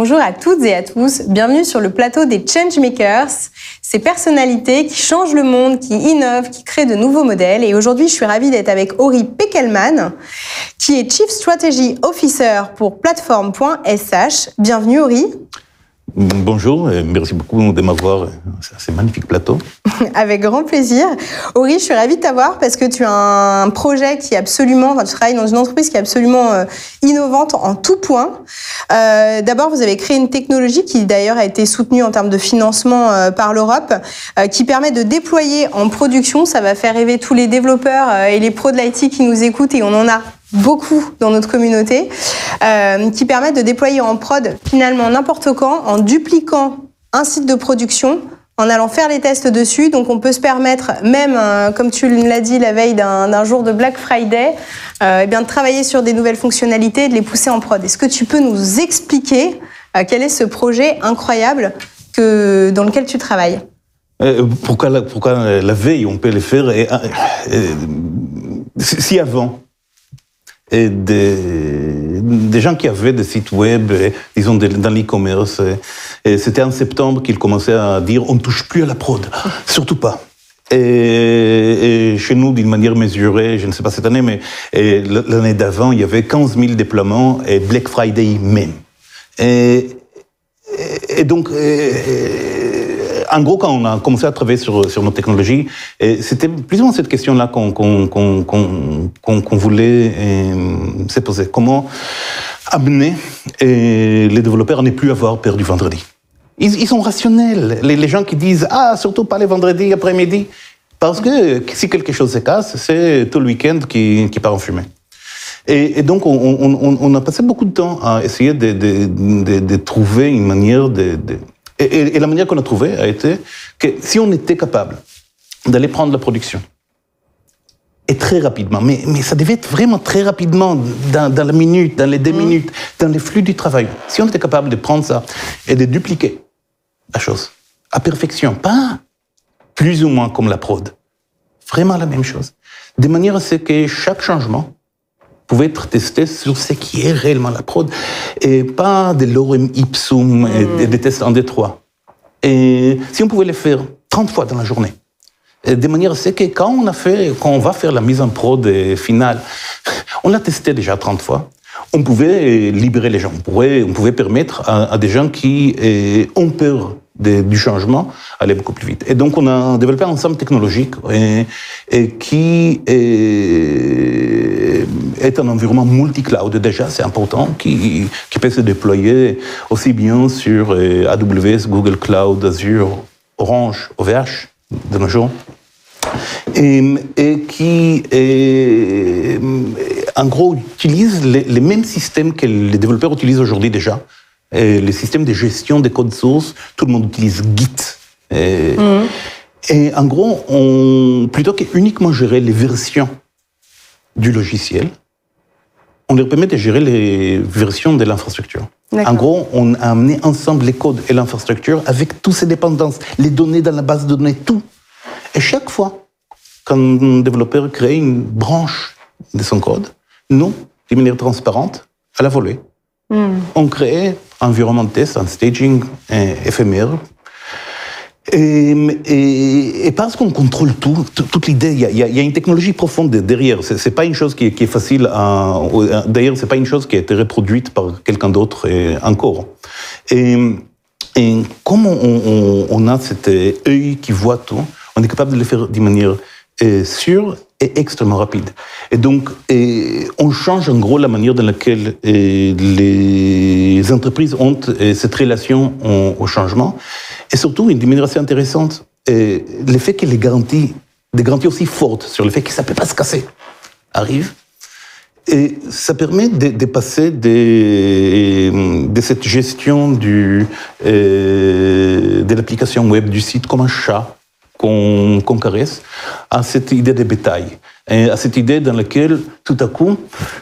Bonjour à toutes et à tous, bienvenue sur le plateau des Changemakers, ces personnalités qui changent le monde, qui innovent, qui créent de nouveaux modèles. Et aujourd'hui, je suis ravie d'être avec Ori Pekelman, qui est Chief Strategy Officer pour Platform.sh. Bienvenue Ori. Bonjour et merci beaucoup de m'avoir à ce magnifique plateau. Avec grand plaisir. Ori, je suis ravie de t'avoir parce que tu as un projet qui est absolument, tu travailles dans une entreprise qui est absolument innovante en tout point. D'abord, vous avez créé une technologie qui d'ailleurs a été soutenue en termes de financement par l'Europe, qui permet de déployer en production. Ça va faire rêver tous les développeurs et les pros de l'IT qui nous écoutent, et on en a beaucoup dans notre communauté, qui permettent de déployer en prod finalement n'importe quand, en dupliquant un site de production, en allant faire les tests dessus. Donc on peut se permettre, même comme tu l'as dit la veille d'un jour de Black Friday, de travailler sur des nouvelles fonctionnalités et de les pousser en prod. Est-ce que tu peux nous expliquer quel est ce projet incroyable dans lequel tu travailles ? Pourquoi la veille on peut le faire si avant et des gens qui avaient des sites web, disons dans l'e-commerce, et c'était en septembre qu'ils commençaient à dire on ne touche plus à la prod, surtout pas. Et chez nous, d'une manière mesurée, je ne sais pas cette année, mais l'année d'avant, il y avait 15 000 déploiements et Black Friday même. Et donc, en gros, quand on a commencé à travailler sur nos technologies, c'était plus ou moins cette question-là qu'on voulait se poser. Comment amener les développeurs à ne plus avoir peur du vendredi? Ils sont rationnels. Les gens qui disent « Ah, surtout pas les vendredis après-midi », parce que si quelque chose se casse, c'est tout le week-end qui part en fumée. Et donc, on a passé beaucoup de temps à essayer de trouver une manière Et la manière qu'on a trouvée a été que si on était capable d'aller prendre la production, et très rapidement, mais ça devait être vraiment très rapidement, dans la minute, dans les 2 minutes, dans les flux du travail, si on était capable de prendre ça et de dupliquer la chose à perfection, pas plus ou moins comme la prod, vraiment la même chose, de manière à ce que chaque changement pouvait être testé sur ce qui est réellement la prod, et pas de l'orem ipsum et des tests en Détroit. Et si on pouvait les faire 30 fois dans la journée, de manière à ce que quand on va faire la mise en prod finale, on l'a testé déjà 30 fois, on pouvait libérer les gens, on pouvait permettre à des gens qui ont peur du changement aller beaucoup plus vite. Et donc on a développé un ensemble technologique qui est un environnement multi-cloud déjà, c'est important, qui peut se déployer aussi bien sur AWS, Google Cloud, Azure, Orange, OVH de nos jours, et qui en gros utilise les mêmes systèmes que les développeurs utilisent aujourd'hui déjà. Les systèmes de gestion des codes sources, tout le monde utilise Git. Et en gros, plutôt que uniquement gérer les versions du logiciel, on leur permet de gérer les versions de l'infrastructure. En gros, on a amené ensemble les codes et l'infrastructure avec toutes ces dépendances, les données dans la base de données, tout. Et chaque fois qu'un développeur crée une branche de son code, nous, de manière transparente, à la volée, on crée un environnement de test, un staging éphémère. Et parce qu'on contrôle toute l'idée, il y a une technologie profonde derrière. C'est pas une chose qui est facile d'ailleurs, c'est pas une chose qui a été reproduite par quelqu'un d'autre encore. Et comme on a cet œil qui voit tout, on est capable de le faire d'une manière sûre et extrêmement rapide. Et donc, on change en gros la manière dans laquelle les entreprises ont cette relation au changement. Et surtout, d'une manière assez intéressante, le fait que des garanties aussi fortes sur le fait que ça ne peut pas se casser arrivent. Et ça permet de passer de cette gestion de l'application web du site comme un chat qu'on caresse, à cette idée de bétail, à cette idée dans laquelle, tout à coup,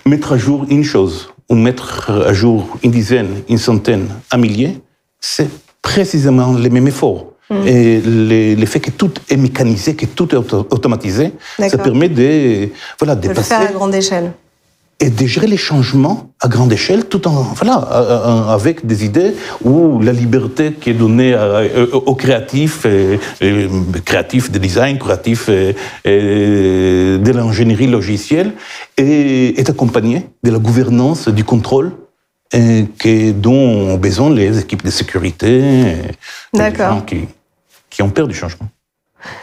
mettre à jour une chose, ou mettre à jour une dizaine, une centaine, un millier, c'est précisément le même effort. Et le fait que tout est mécanisé, que tout est automatisé, ça permet de passer... le faire à grande échelle. et de gérer les changements à grande échelle, tout en avec des idées où la liberté qui est donnée aux créatifs, créatifs de design, créatifs de l'ingénierie logicielle, est accompagnée de la gouvernance, du contrôle dont ont besoin les équipes de sécurité, les gens qui ont peur du changement.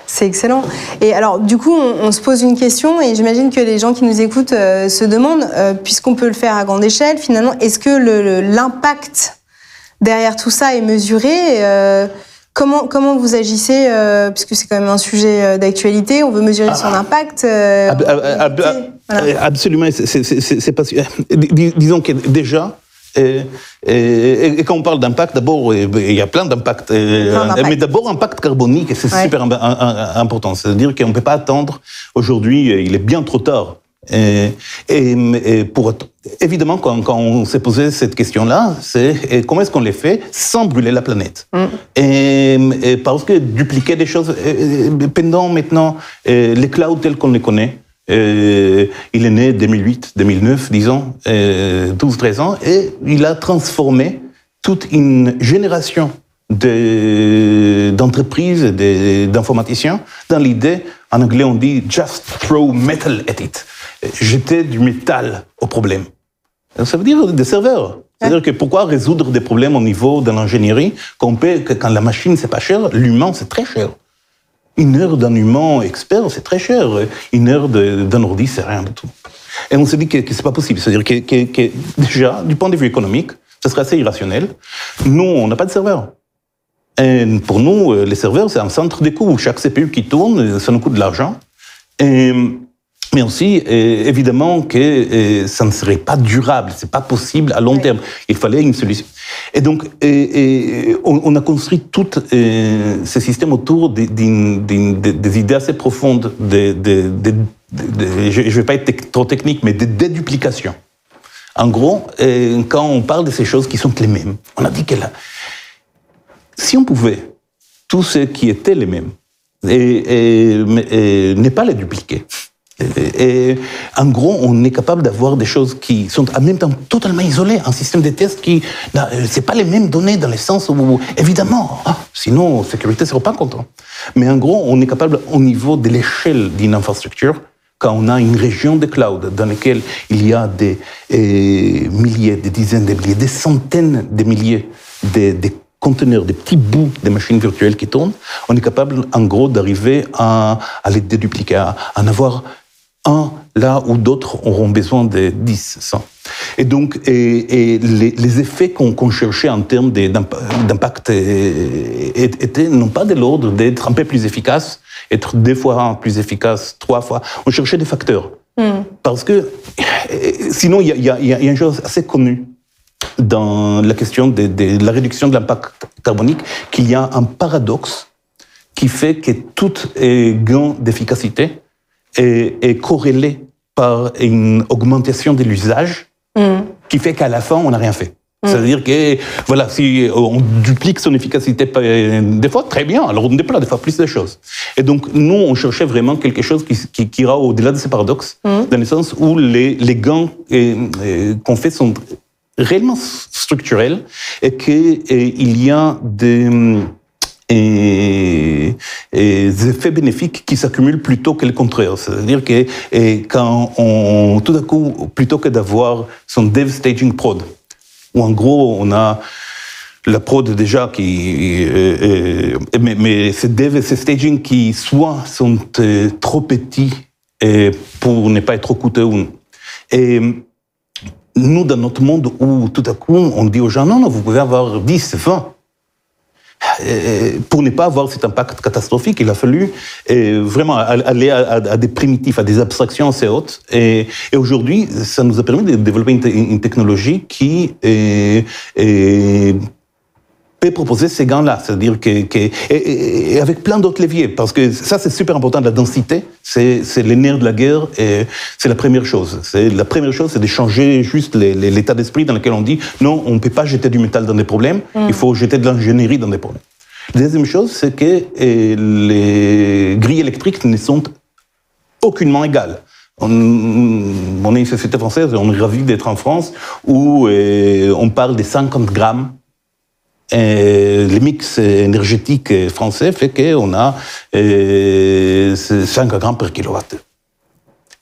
C'est excellent. Et alors, du coup, on se pose une question et j'imagine que les gens qui nous écoutent se demandent, puisqu'on peut le faire à grande échelle, finalement, est-ce que l'impact derrière tout ça est mesuré ? Comment vous agissez, puisque c'est quand même un sujet d'actualité, on veut mesurer son impact Absolument, c'est pas... Disons que déjà... Et quand on parle d'impact, d'abord, il y a plein d'impacts. Mais d'abord, impact carbonique, et c'est super important. C'est-à-dire qu'on ne peut pas attendre. Aujourd'hui, il est bien trop tard. Évidemment, quand on s'est posé cette question-là, c'est comment est-ce qu'on les fait sans brûler la planète. Et parce que dupliquer des choses, pendant maintenant, les clouds tels qu'on les connaît, il est né 2008, 2009, disons, 12-13 ans, et il a transformé toute une génération d'entreprises, d'informaticiens, dans l'idée, en anglais on dit « just throw metal at it », jeter du métal au problème. Ça veut dire des serveurs. C'est-à-dire que pourquoi résoudre des problèmes au niveau de l'ingénierie quand la machine c'est pas cher, l'humain c'est très cher. Une heure d'un humain expert, c'est très cher. Une heure d'un ordi, c'est rien du tout. Et on s'est dit que c'est pas possible. C'est-à-dire que déjà, du point de vue économique, ce serait assez irrationnel. Nous, on n'a pas de serveur. Et pour nous, les serveurs, c'est un centre de coûts. Chaque CPU qui tourne, ça nous coûte de l'argent. Mais aussi, évidemment, que ça ne serait pas durable. C'est pas possible à long terme. Il fallait une solution. Et donc, on a construit tout ce système autour des idées assez profondes, je ne vais pas être trop technique, mais de déduplication. En gros, quand on parle de ces choses qui sont les mêmes, on a dit que si on pouvait, tout ce qui était les mêmes, ne pas les dupliquer, et en gros, on est capable d'avoir des choses qui sont en même temps totalement isolées, un système de tests qui, c'est pas les mêmes données dans le sens où, évidemment, sinon, sécurité ne sera pas content. Mais en gros, on est capable, au niveau de l'échelle d'une infrastructure, quand on a une région de cloud dans laquelle il y a des milliers, des dizaines de milliers, des centaines de milliers de conteneurs, des petits bouts de machines virtuelles qui tournent, on est capable, en gros, d'arriver à les dédupliquer, à en avoir un là où d'autres auront besoin de 10, 100. Et donc, les effets qu'on cherchait en termes d'impact étaient non pas de l'ordre d'être un peu plus efficace, être 2 fois plus efficace, 3 fois. On cherchait des facteurs. Parce que sinon, il y a une chose assez connue dans la question de la réduction de l'impact carbonique, qu'il y a un paradoxe qui fait que tout gain d'efficacité est corrélé par une augmentation de l'usage qui fait qu'à la fin, on n'a rien fait. C'est-à-dire que, voilà, si on duplique son efficacité des fois, très bien, alors on déploie des fois plus de choses. Et donc, nous, on cherchait vraiment quelque chose qui ira au-delà de ces paradoxes, dans le sens où les gains qu'on fait sont réellement structurels et qu'il y a des effets bénéfiques qui s'accumulent plutôt que le contraire. C'est-à-dire que quand tout à coup, plutôt que d'avoir son dev staging prod, où en gros on a la prod déjà mais ces dev et ces staging qui soit sont trop petits pour ne pas être trop coûteux, et nous, dans notre monde où tout à coup on dit aux gens non, vous pouvez avoir 10, 20. Pour ne pas avoir cet impact catastrophique, il a fallu vraiment aller à des primitifs, à des abstractions assez hautes. Et aujourd'hui, ça nous a permis de développer une technologie qui peut proposer ces gains-là. C'est-à-dire et avec plein d'autres leviers, parce que ça, c'est super important, la densité, c'est les nerfs de la guerre, et c'est la première chose. La première chose, c'est de changer juste l'état d'esprit dans lequel on dit non, on ne peut pas jeter du métal dans des problèmes, il faut jeter de l'ingénierie dans des problèmes. La deuxième chose, c'est que les grilles électriques ne sont aucunement égales. On est une société française, on est ravis d'être en France, où on parle des 50 grammes. Le mix énergétique français fait qu'on a 5 grammes par kilowatt.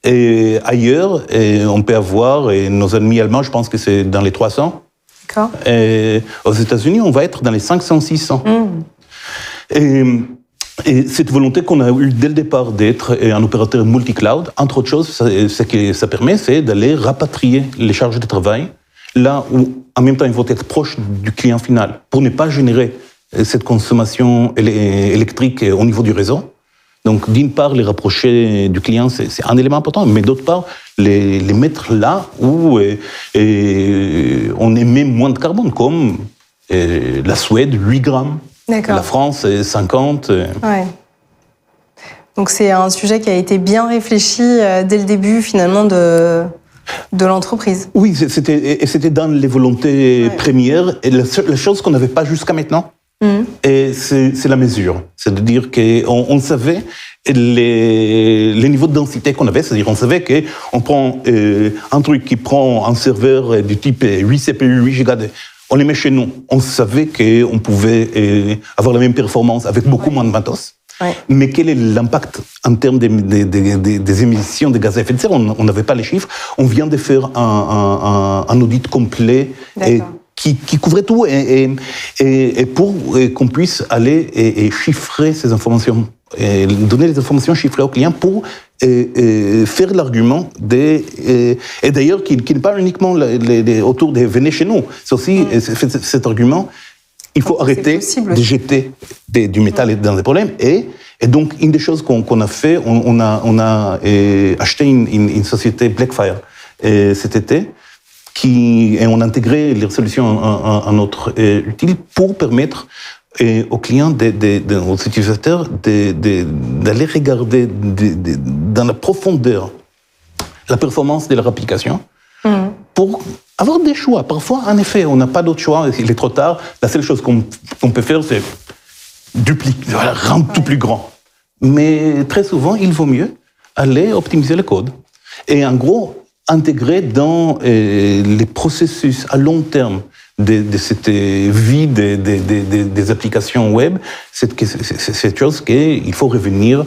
Et ailleurs, on peut avoir, et nos ennemis allemands, je pense que c'est dans les 300. D'accord. Et aux États-Unis, on va être dans les 500-600. Et cette volonté qu'on a eue dès le départ d'être un opérateur multi-cloud, entre autres choses, ce que ça permet, c'est d'aller rapatrier les charges de travail là où, en même temps, il faut être proche du client final pour ne pas générer cette consommation électrique au niveau du réseau. Donc, d'une part, les rapprocher du client, c'est un élément important, mais d'autre part, les mettre là où on émet moins de carbone, comme la Suède, 8 grammes. D'accord. La France, 50. Ouais. Donc, c'est un sujet qui a été bien réfléchi dès le début, finalement, de l'entreprise. Oui, c'était dans les volontés premières. Et la chose qu'on n'avait pas jusqu'à maintenant, et c'est la mesure. C'est-à-dire qu'on savait les niveaux de densité qu'on avait. C'est-à-dire on savait qu'on prend un truc qui prend un serveur du type 8 CPU, 8 Go. On les met chez nous. On savait qu'on pouvait avoir la même performance avec beaucoup moins de matos. Ouais. Mais quel est l'impact en termes des émissions de gaz à effet de serre? On n'avait pas les chiffres. On vient de faire un audit complet qui couvrait tout et pour qu'on puisse aller et chiffrer ces informations, et donner les informations chiffrées aux clients pour faire l'argument et d'ailleurs qui n'est pas uniquement autour des venez chez nous. C'est aussi cet argument. Il faut arrêter de jeter du métal dans des problèmes. Et donc, une des choses qu'on a fait, on a acheté une société Blackfire cet été, et on a intégré les solutions à notre outil pour permettre aux clients, aux utilisateurs, d'aller regarder dans la profondeur la performance de leur application pour avoir des choix. Parfois, en effet, on n'a pas d'autre choix, il est trop tard. La seule chose qu'on peut faire, c'est dupliquer, rendre tout plus grand. Mais très souvent, il vaut mieux aller optimiser le code. Et en gros, intégrer dans les processus à long terme de cette vie des applications web, c'est cette chose qu'il faut revenir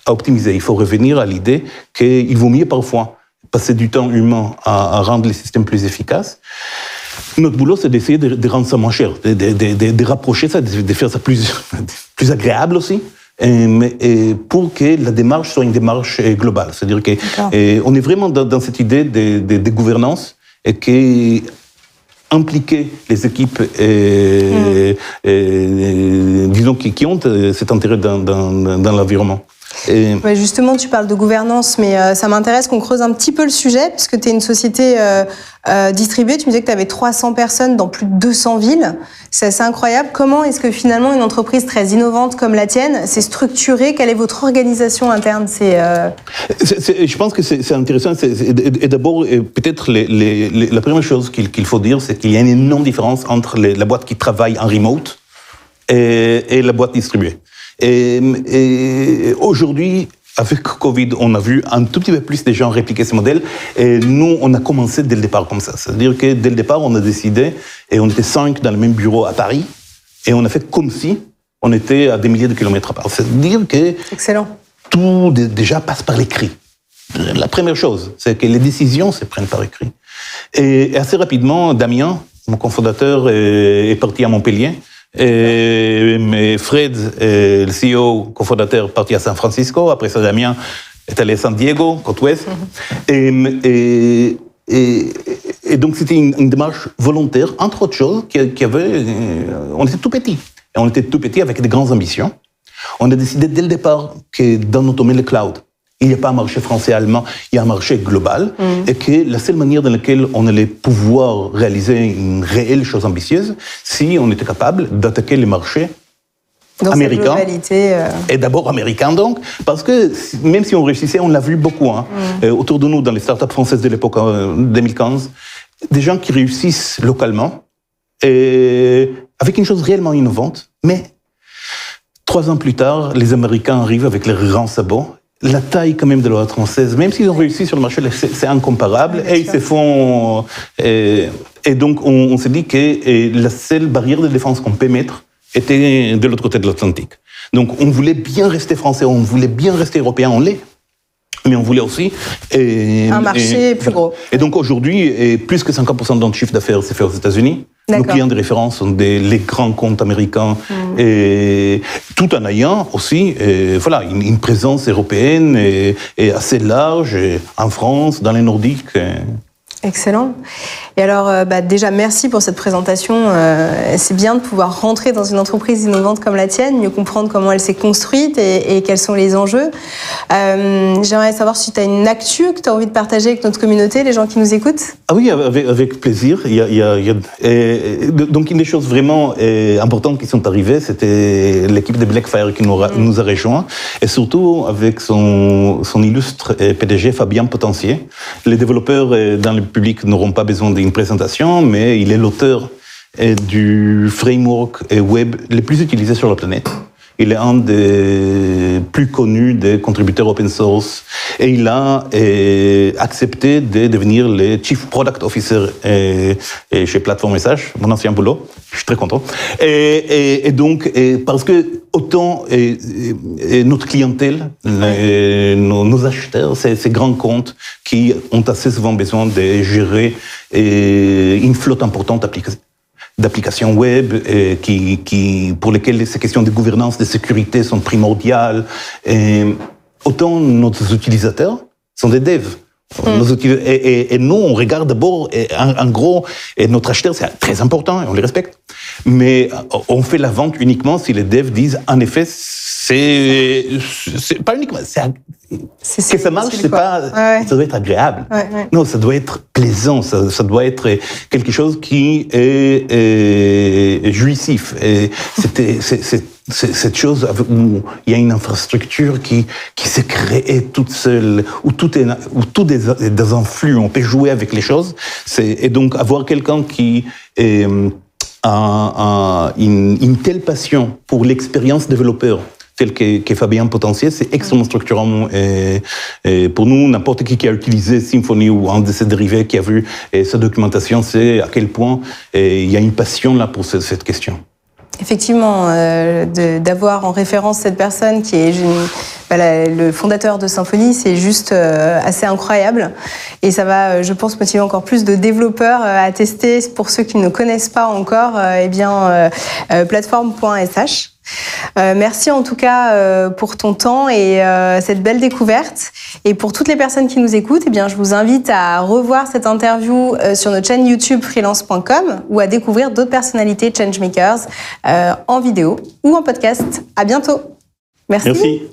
à optimiser. Il faut revenir à l'idée qu'il vaut mieux parfois passer du temps humain à rendre les systèmes plus efficaces. Notre boulot, c'est d'essayer de rendre ça moins cher, de rapprocher ça, de faire ça plus agréable aussi, et pour que la démarche soit une démarche globale. C'est-à-dire qu'on est vraiment dans cette idée de gouvernance et impliquer les équipes, disons, qui ont cet intérêt dans l'environnement. Ouais, justement, tu parles de gouvernance, mais ça m'intéresse qu'on creuse un petit peu le sujet, parce que tu es une société distribuée. Tu me disais que tu avais 300 personnes dans plus de 200 villes. C'est assez incroyable. Comment est-ce que finalement une entreprise très innovante comme la tienne s'est structurée? Quelle est votre organisation interne? Je pense que c'est intéressant. Et d'abord, peut-être la première chose qu'il faut dire, c'est qu'il y a une énorme différence entre la boîte qui travaille en remote et la boîte distribuée. Et aujourd'hui, avec Covid, on a vu un tout petit peu plus de gens répliquer ce modèle. Et nous, on a commencé dès le départ comme ça. C'est-à-dire que dès le départ, on a décidé, et on était 5 dans le même bureau à Paris, et on a fait comme si on était à des milliers de kilomètres à part. C'est-à-dire que excellent. Tout déjà passe par l'écrit. La première chose, c'est que les décisions se prennent par écrit. Et assez rapidement, Damien, mon cofondateur, est parti à Montpellier. Et Fred, le CEO, cofondateur, parti à San Francisco. Après ça, Damien est allé à San Diego, côte ouest. Et donc, c'était une démarche volontaire, entre autres choses, on était tout petits. Et on était tout petits avec de grandes ambitions. On a décidé dès le départ que dans notre domaine, le cloud, il n'y a pas un marché français-allemand, il y a un marché global, et que la seule manière dans laquelle on allait pouvoir réaliser une réelle chose ambitieuse, si on était capable d'attaquer les marchés américains. Et d'abord américains, donc, parce que même si on réussissait, on l'a vu beaucoup, autour de nous, dans les startups françaises de l'époque 2015, des gens qui réussissent localement, et avec une chose réellement innovante, mais 3 ans plus tard, les Américains arrivent avec leurs grands sabots la taille quand même de la boîte française, même s'ils ont réussi sur le marché, c'est incomparable. Et ils se font... Et donc, on s'est dit que la seule barrière de défense qu'on peut mettre était de l'autre côté de l'Atlantique. Donc, on voulait bien rester français, on voulait bien rester européen, on l'est. Mais on voulait aussi... un marché plus gros. Et donc, aujourd'hui, plus que 50% de notre chiffre d'affaires s'est fait aux États-Unis. D'accord. Nos clients de référence sont les grands comptes américains, et tout en ayant aussi une présence européenne et assez large en France, dans les Nordiques. Excellent. Et alors, déjà, merci pour cette présentation. C'est bien de pouvoir rentrer dans une entreprise innovante comme la tienne, mieux comprendre comment elle s'est construite et quels sont les enjeux. J'aimerais savoir si tu as une actu que tu as envie de partager avec notre communauté, les gens qui nous écoutent. Ah oui, avec plaisir. Donc, une des choses vraiment importantes qui sont arrivées, c'était l'équipe de Blackfire qui nous a rejoints, et surtout avec son illustre PDG Fabien Potentier. Les développeurs dans le public n'auront pas besoin d'une présentation, mais il est l'auteur du framework web le plus utilisé sur la planète. Il est un des plus connus des contributeurs open source et il a accepté de devenir le Chief Product Officer chez Platform SH, mon ancien boulot. Je suis très content. Et donc, parce que autant notre clientèle, nos acheteurs, ces grands comptes qui ont assez souvent besoin de gérer une flotte importante d'applications web pour lesquelles ces questions de gouvernance, de sécurité sont primordiales. Autant nos utilisateurs sont des devs. Et nous, on regarde d'abord, en gros, notre acheteur, c'est très important et on les respecte. Mais on fait la vente uniquement si les devs disent, en effet, c'est pas uniquement... que ça marche, c'est pas, ça doit être agréable. Non, ça doit être plaisant, ça doit être quelque chose qui est jouissif. Et c'est cette chose où il y a une infrastructure qui s'est créée toute seule, où tout est dans un flux, on peut jouer avec les choses. Et donc avoir quelqu'un qui a une telle passion pour l'expérience développeur, tel que Fabien Potentier, c'est extrêmement structurant. Et pour nous, n'importe qui a utilisé Symfony ou un de ses dérivés, qui a vu sa documentation, c'est à quel point il y a une passion là pour cette question. Effectivement, d'avoir en référence cette personne qui est le fondateur de Symfony, c'est juste assez incroyable. Et ça va, je pense, motiver encore plus de développeurs à tester, pour ceux qui ne connaissent pas encore, platform.sh. Merci en tout cas pour ton temps et cette belle découverte. Et pour toutes les personnes qui nous écoutent, je vous invite à revoir cette interview sur notre chaîne YouTube freelance.com ou à découvrir d'autres personnalités changemakers en vidéo ou en podcast. À bientôt. Merci.